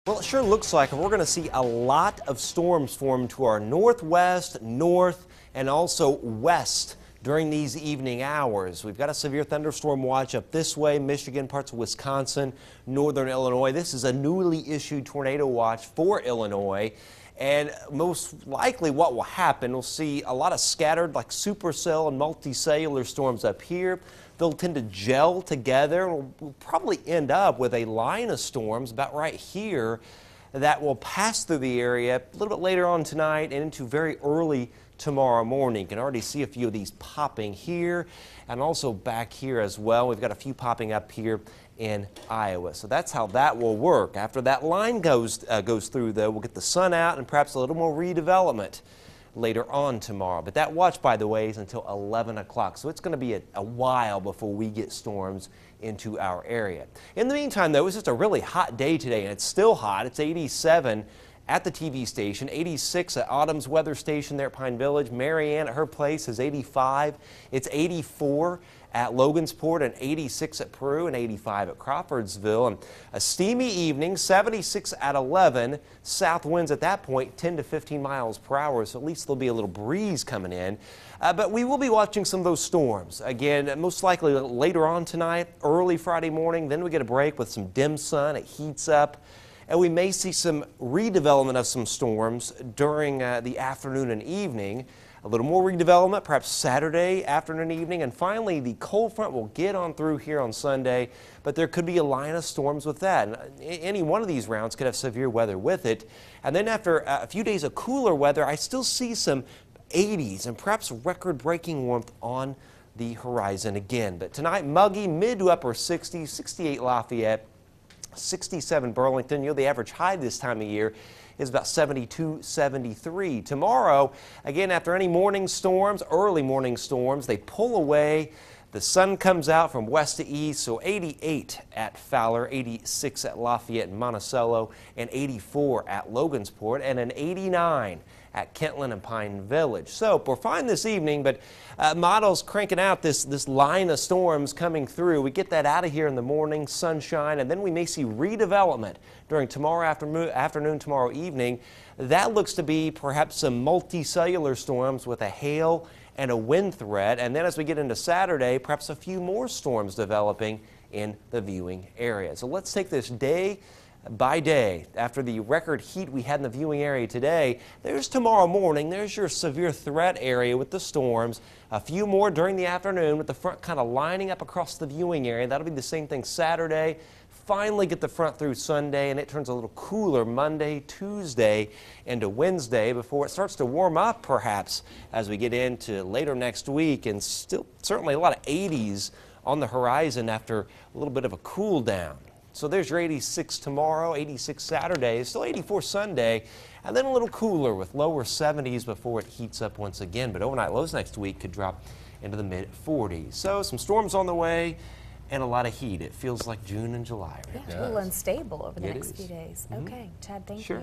Well, it sure looks like we're going to see a lot of storms form to our northwest, north, and also west during these evening hours. We've got a severe thunderstorm watch up this way, Michigan, parts of Wisconsin, northern Illinois. This is a newly issued tornado watch for Illinois. And most likely what will happen, we'll see a lot of scattered like supercell and multicellular storms up here. They'll tend to gel together. We'll probably end up with a line of storms about right here that will pass through the area a little bit later on tonight and into very early tomorrow morning. You can already see a few of these popping here and also back here as well. We've got a few popping up here in Iowa. So that's how that will work. After that line goes through, though, we'll get the sun out and perhaps a little more redevelopment later on tomorrow. But that watch, by the way, is until 11 o'clock. So it's going to be a while before we get storms into our area. In the meantime, though, it's just a really hot day today, and it's still hot. It's 87 at the TV station, 86 at Autumn's weather station there at Pine Village. Marianne at her place is 85. It's 84 at Logansport and 86 at Peru and 85 at Crawfordsville. And a steamy evening, 76 at 11. South winds at that point 10 to 15 miles per hour, so at least there'll be a little breeze coming in. But we will be watching some of those storms. Again, most likely later on tonight, early Friday morning. Then we get a break with some dim sun. It heats up. And we may see some redevelopment of some storms during the afternoon and evening. A little more redevelopment, perhaps Saturday afternoon and evening. And finally, the cold front will get on through here on Sunday, but there could be a line of storms with that. And any one of these rounds could have severe weather with it. And then after a few days of cooler weather, I still see some 80s and perhaps record-breaking warmth on the horizon again. But tonight, muggy, mid to upper 60s, 68 Lafayette, 67 Burlington. You know, the average high this time of year is about 72, 73. Tomorrow, again, after any morning storms, early morning storms, they pull away. The sun comes out from west to east, so 88 at Fowler, 86 at Lafayette and Monticello, and 84 at Logansport, and an 89 at Kentland and Pine Village. So we're fine this evening, but models cranking out this line of storms coming through. We get that out of here in the morning, sunshine, and then we may see redevelopment during tomorrow afternoon, tomorrow evening. That looks to be perhaps some multicellular storms with a hail and a wind threat. And then as we get into Saturday, perhaps a few more storms developing in the viewing area. So let's take this day by day. After the record heat we had in the viewing area today, there's tomorrow morning. There's your severe threat area with the storms. A few more during the afternoon with the front kind of lining up across the viewing area. That'll be the same thing Saturday. Finally get the front through Sunday, and it turns a little cooler Monday, Tuesday, into Wednesday before it starts to warm up perhaps as we get into later next week, and still certainly a lot of 80s on the horizon after a little bit of a cool down. So there's your 86 tomorrow, 86 Saturday, still 84 Sunday, and then a little cooler with lower 70s before it heats up once again. But overnight lows next week could drop into the mid 40s. So some storms on the way and a lot of heat. It feels like June and July. Yeah, a little unstable over the next few days. Okay, Chad, thank you.